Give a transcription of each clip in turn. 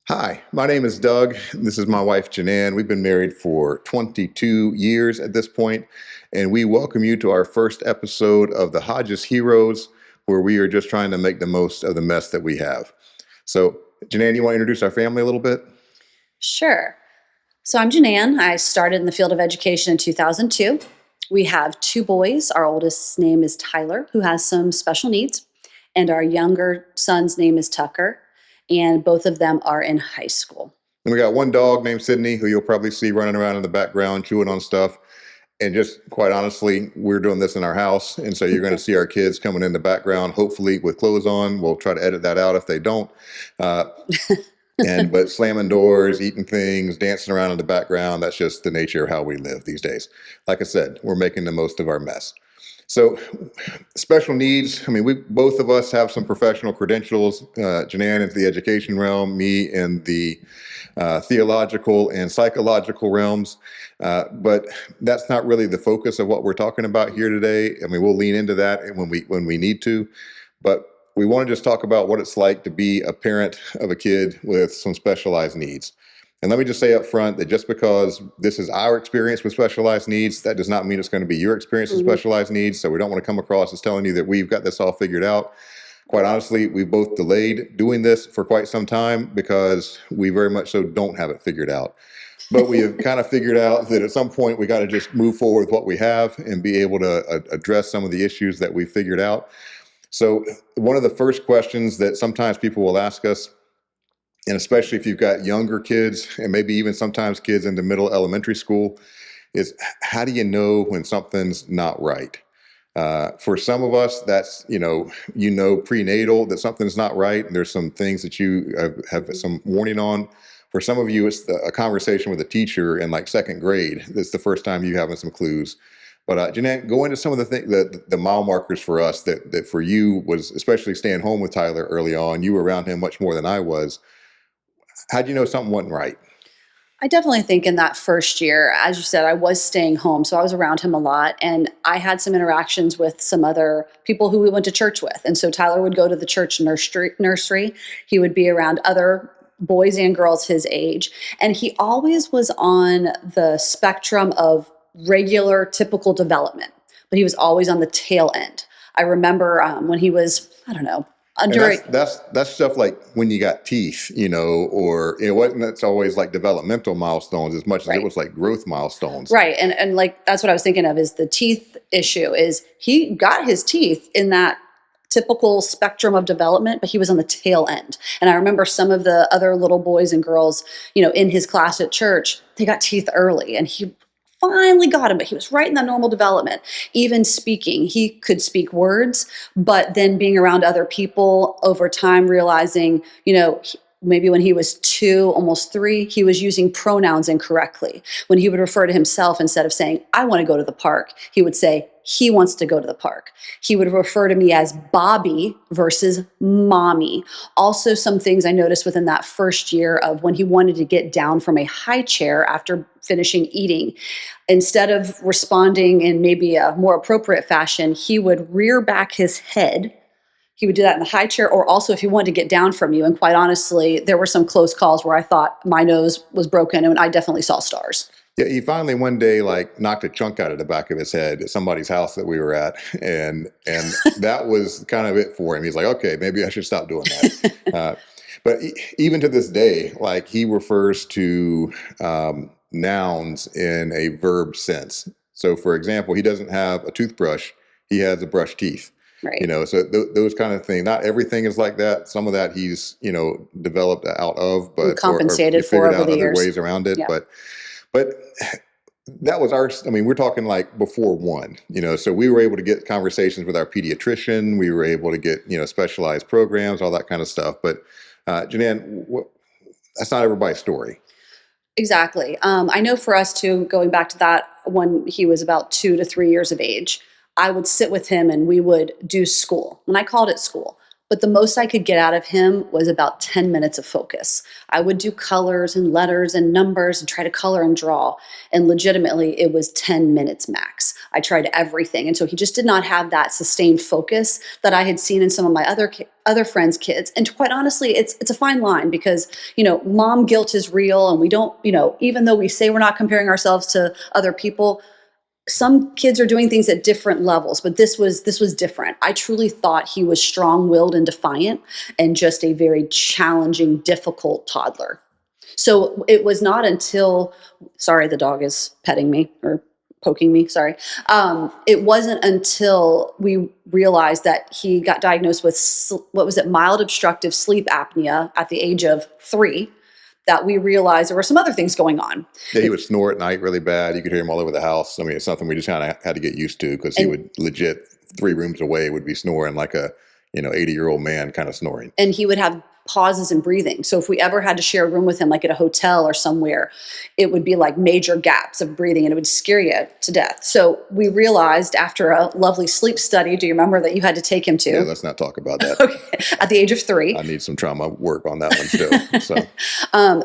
Hi, my name is Doug. This is my wife, Janan. We've been married for 22 years at this point, and we welcome you to our first episode of the Hodges Heroes, where we are just trying to make the most of the mess that we have. So, Janan, you want to introduce our family a little bit? Sure. So I'm Janan. I started in the field of education in 2002. We have two boys. Our oldest name is Tyler, who has some special needs, and our younger son's name is Tucker, and both of them are in high school. And we got one dog named Sydney, who you'll probably see running around in the background, chewing on stuff. And just quite honestly, we're doing this in our house. And so you're going to see our kids coming in the background, hopefully with clothes on. We'll try to edit that out if they don't. Uh, but slamming doors, eating things, dancing around in the background, that's just the nature of how we live these days. Like I said, we're making the most of our mess. So special needs, I mean, we both of us have some professional credentials. Janan in the education realm, me in the theological and psychological realms. But that's not really the focus of what we're talking about here today. I mean, we'll lean into that when we need to, but we want to just talk about what it's like to be a parent of a kid with some specialized needs. And let me just say up front that just because this is our experience with specialized needs, that does not mean it's going to be your experience with Mhm. specialized needs. So we don't want to come across as telling you that we've got this all figured out. Quite honestly, we've both delayed doing this for quite some time because we very much so don't have it figured out. But we have kind of figured out that at some point we got to just move forward with what we have and be able to address some of the issues that we figured out. So one of the first questions that sometimes people will ask us, and especially if you've got younger kids and maybe even sometimes kids in the middle elementary school, is how do you know when something's not right? For some of us, that's prenatal that something's not right, and there's some things that you have some warning on. For some of you, it's a conversation with a teacher in like second grade. That's the first time you having some clues. But Jeanette, go into some of the the mile markers for us that for you was especially staying home with Tyler early on. You were around him much more than I was. How do you know something wasn't right? I definitely think in that first year, as you said, I was staying home. So I was around him a lot. And I had some interactions with some other people who we went to church with. And so Tyler would go to the church nursery. He would be around other boys and girls his age. And he always was on the spectrum of regular, typical development, but he was always on the tail end. I remember when he was, I don't know, And under that's stuff like when you got teeth, or it wasn't that's always like developmental milestones as much as it right. was like growth milestones. Right. And like that's what I was thinking of is the teeth issue is he got his teeth in that typical spectrum of development, but he was on the tail end. And I remember some of the other little boys and girls, in his class at church, they got teeth early and he finally got him, but he was right in that normal development. Even speaking, he could speak words, but then being around other people over time, realizing, maybe when he was 2, almost 3, he was using pronouns incorrectly. When he would refer to himself, instead of saying, I want to go to the park, he would say, he wants to go to the park. He would refer to me as Bobby versus mommy. Also, some things I noticed within that first year of when he wanted to get down from a high chair after finishing eating, instead of responding in maybe a more appropriate fashion, he would rear back his head. He would do that in the high chair, or also if he wanted to get down from you. And quite honestly, there were some close calls where I thought my nose was broken and I definitely saw stars. Yeah, he finally one day like knocked a chunk out of the back of his head at somebody's house that we were at, and that was kind of it for him. He's like, okay, maybe I should stop doing that. But even to this day, like he refers to nouns in a verb sense. So, for example, he doesn't have a toothbrush; he has a brush teeth. Right. So those kind of things. Not everything is like that. Some of that he's developed out of, And but or compensated for figured over out the other years. ways around it. Yeah. But that was our, I mean, we're talking like before one, so we were able to get conversations with our pediatrician. We were able to get, specialized programs, all that kind of stuff. But Janan, that's not everybody's story. Exactly. I know for us too, going back to that when he was about 2 to 3 years of age, I would sit with him and we would do school. And I called it school. But the most I could get out of him was about 10 minutes of focus. I would do colors and letters and numbers and try to color and draw. And legitimately, it was 10 minutes max. I tried everything. And so he just did not have that sustained focus that I had seen in some of my other friends' kids. And quite honestly, it's a fine line because, mom guilt is real, and we don't, even though we say we're not comparing ourselves to other people, some kids are doing things at different levels, but this was different. I truly thought he was strong-willed and defiant and just a very challenging, difficult toddler. So it was not until, sorry, the dog is petting me or poking me, sorry. It wasn't until we realized that he got diagnosed with, mild obstructive sleep apnea at the age of 3, that we realized there were some other things going on. Yeah, he would snore at night really bad. You could hear him all over the house. I mean, it's something we just kind of had to get used to because he would legit 3 rooms away would be snoring like a 80-year-old man kind of snoring. And he would have pauses in breathing. So if we ever had to share a room with him, like at a hotel or somewhere, it would be like major gaps of breathing and it would scare you to death. So we realized after a lovely sleep study, do you remember that you had to take him to? Yeah, let's not talk about that. Okay. At the age of 3. I need some trauma work on that one still. So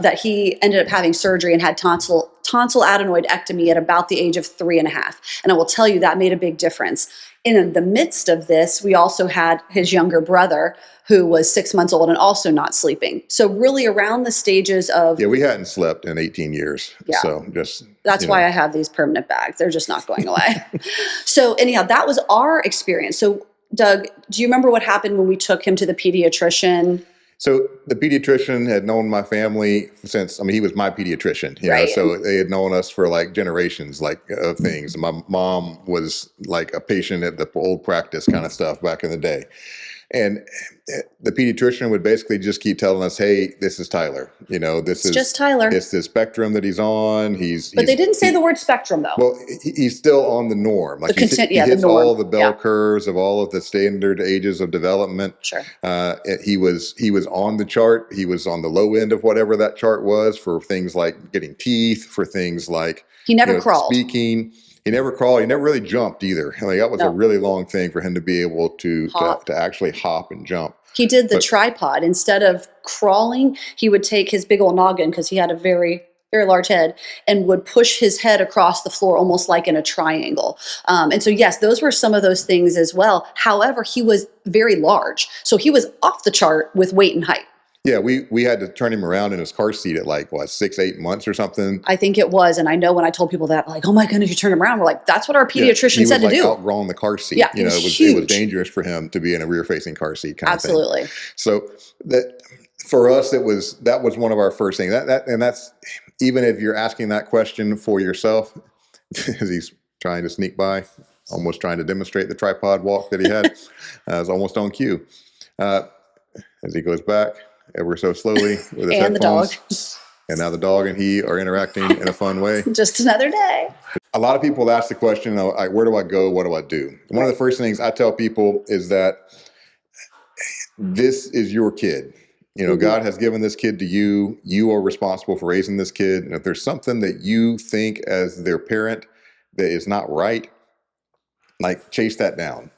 that he ended up having surgery and had tonsil adenoidectomy at about the age of 3.5. And I will tell you that made a big difference. In the midst of this, we also had his younger brother who was 6 months old and also not sleeping. So really around the stages of... Yeah, we hadn't slept in 18 years. Yeah. So just... That's why I have these permanent bags. They're just not going away. So anyhow, that was our experience. So Doug, do you remember what happened when we took him to the pediatrician? So the pediatrician had known my family since, he was my pediatrician, Right. So they had known us for like generations, of things. My mom was like a patient at the old practice kind of stuff back in the day. And the pediatrician would basically just keep telling us, hey, this is Tyler. This is just Tyler. It's the spectrum that he's on. But they didn't say the word spectrum, though. Well, he's still on the norm. Like he hits the norm. all the bell curves of all of the standard ages of development. Sure. He was on the chart. He was on the low end of whatever that chart was for things like getting teeth, for things like he never crawled. Speaking. He never crawled. He never really jumped either. That was a really long thing for him to be able to actually hop and jump. He did the tripod. Instead of crawling, he would take his big old noggin, because he had a very, very large head, and would push his head across the floor almost like in a triangle. And so, yes, those were some of those things as well. However, he was very large. So he was off the chart with weight and height. Yeah, we had to turn him around in his car seat at 6-8 months or something. I think it was. And I know when I told people that, like, oh my goodness, you turned him around. We're like, that's what our pediatrician said to do. He was outgrowing the car seat. Yeah, it was dangerous for him to be in a rear-facing car seat kind of thing. Absolutely. So that for us, that was one of our first things. And that's even if you're asking that question for yourself, as he's trying to sneak by, almost trying to demonstrate the tripod walk that he had, it's almost on cue. As he goes back ever so slowly with his and the dog. And now the dog and he are interacting in a fun way. Just another day. A lot of people ask the question, where do I go? What do I do? One of the first things I tell people is that this is your kid. God has given this kid to you. You are responsible for raising this kid. And if there's something that you think as their parent that is not right, chase that down.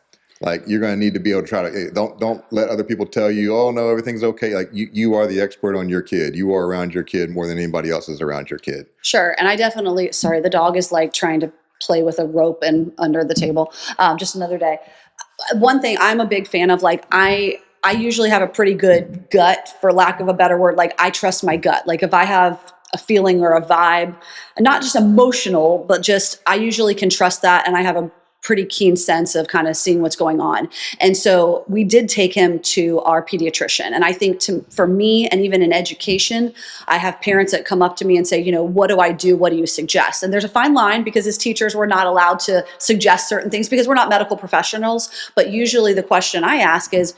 You're going to need to be able to try to, don't let other people tell you, oh no, everything's okay. You are the expert on your kid. You are around your kid more than anybody else is around your kid. Sure. And I definitely, sorry, the dog is trying to play with a rope and under the table. Just another day. One thing I'm a big fan of, I usually have a pretty good gut, for lack of a better word. I trust my gut. If I have a feeling or a vibe, not just emotional, but just, I usually can trust that. And I have a pretty keen sense of kind of seeing what's going on. And so we did take him to our pediatrician. And I think for me, and even in education, I have parents that come up to me and say, what do I do? What do you suggest? And there's a fine line, because as teachers, we're not allowed to suggest certain things because we're not medical professionals. But usually the question I ask is,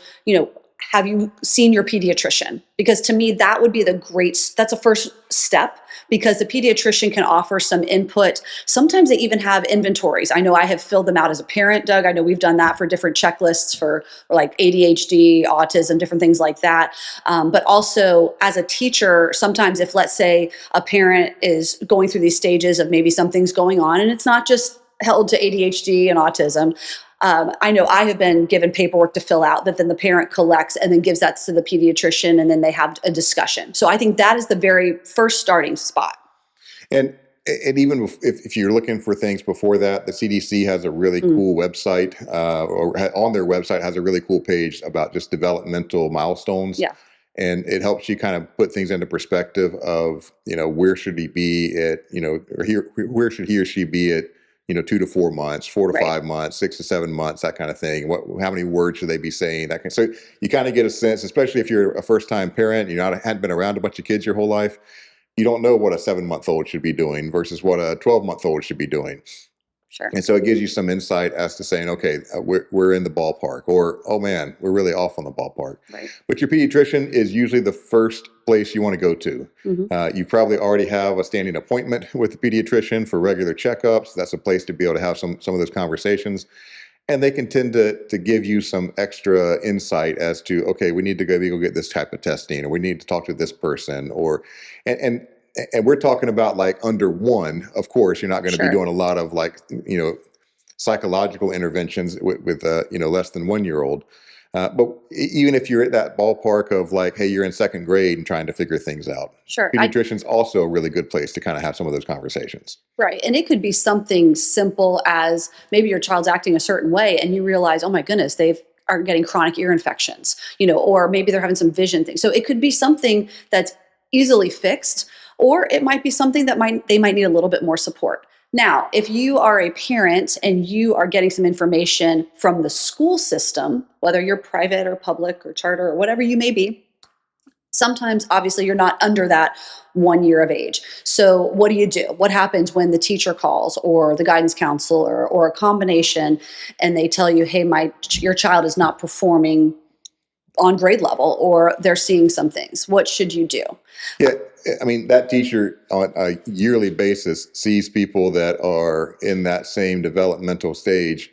have you seen your pediatrician? Because to me, that would be that's a first step, because the pediatrician can offer some input. Sometimes they even have inventories. I know I have filled them out as a parent, Doug. I know we've done that for different checklists for ADHD, autism, different things like that. But also as a teacher, sometimes if, let's say, a parent is going through these stages of maybe something's going on, and it's not just held to ADHD and autism, I know I have been given paperwork to fill out that then the parent collects and then gives that to the pediatrician, and then they have a discussion. So I think that is the very first starting spot. And And even if you're looking for things before that, the CDC has a really cool website, on their website has a really cool page about just developmental milestones. Yeah. And it helps you kind of put things into perspective of, where should he be at, or where should he or she be at, 2 to 4 months, 4 to 5 months, 6 to 7 months, that kind of thing. How many words should they be saying? So you kind of get a sense, especially if you're a first time parent, hadn't been around a bunch of kids your whole life. You don't know what a 7-month-old should be doing versus what a 12-month-old should be doing. Sure. And so it gives you some insight as to saying, okay, we're in the ballpark, or, oh man, we're really off on the ballpark. Right. But your pediatrician is usually the first place you want to go to. You probably already have a standing appointment with the pediatrician for regular checkups. That's a place to be able to have some of those conversations. And they can tend to give you some extra insight as to, okay, we need to go get this type of testing, or we need to talk to this person, and we're talking about like under one. Of course, you're not going to be doing a lot of like, psychological interventions with less than 1-year-old. But even if you're at that ballpark of like, hey, you're in second grade and trying to figure things out, Sure. pediatrician's also a really good place to kind of have some of those conversations. Right. And it could be something simple as maybe your child's acting a certain way and you realize, oh my goodness, are getting chronic ear infections, or maybe they're having some vision things. So it could be something that's easily fixed, or it might be something that they might need a little bit more support. Now, if you are a parent and you are getting some information from the school system, whether you're private or public or charter or whatever you may be, sometimes obviously you're not under that 1 year of age. So what do you do? What happens when the teacher calls or the guidance counselor or a combination and they tell you, hey, your child is not performing on grade level, or they're seeing some things? What should you do? Yeah, I mean, that teacher on a yearly basis sees people that are in that same developmental stage,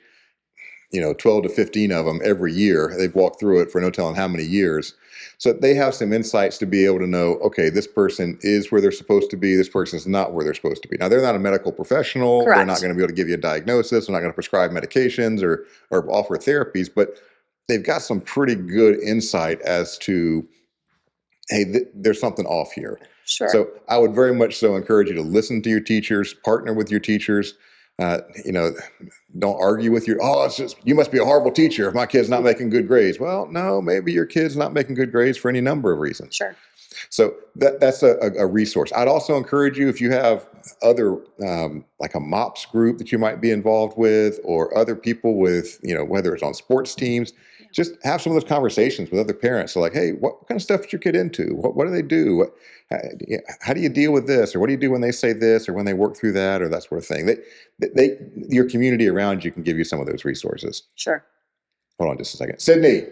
12 to 15 of them every year. They've walked through it for no telling how many years. So they have some insights to be able to know, okay, this person is where they're supposed to be. This person is not where they're supposed to be. Now, they're not a medical professional. Correct. They're not going to be able to give you a diagnosis. They're not going to prescribe medications or offer therapies, but they've got some pretty good insight as to, hey, there's something off here. Sure. So I would very much so encourage you to listen to your teachers, partner with your teachers. Don't argue with it's just, you must be a horrible teacher if my kid's not making good grades. Well, no, maybe your kid's not making good grades for any number of reasons. Sure. So that's a resource. I'd also encourage you, if you have other, like a MOPS group that you might be involved with, or other people with, whether it's on sports teams, just have some of those conversations with other parents. So like, hey, what kind of stuff is your kid into? What do they do? How do you deal with this? Or what do you do when they say this, or when they work through that, or that sort of thing? Your community around you can give you some of those resources. Sure. Hold on just a second. Sydney.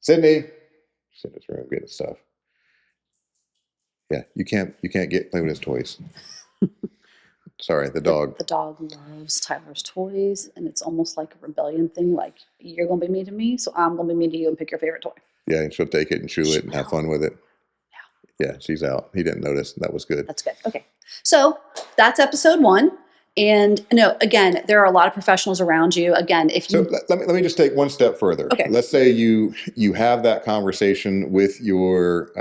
Sit in this room, get his stuff. Yeah, you can't play with his toys. Sorry, the dog. The dog loves Tyler's toys, and it's almost like a rebellion thing. Like, you're going to be mean to me, so I'm going to be mean to you and pick your favorite toy. Yeah, and she'll take it and chew it and have fun with it. Yeah, she's out. He didn't notice. That was good. That's good. Okay. So that's episode 1. And again, there are a lot of professionals around you. Again, if you... So let me just take one step further. Okay. Let's say you have that conversation with your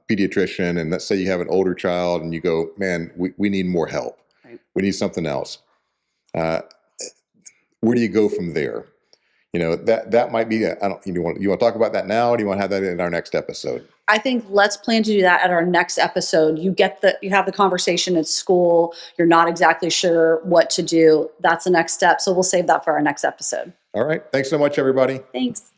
pediatrician, and let's say you have an older child and you go, man, we need more help. Right. We need something else. Where do you go from there? That might be, you want to talk about that now, or do you want to have that in our next episode? I think let's plan to do that at our next episode. You have the conversation at school. You're not exactly sure what to do. That's the next step. So we'll save that for our next episode. All right. Thanks so much, everybody. Thanks.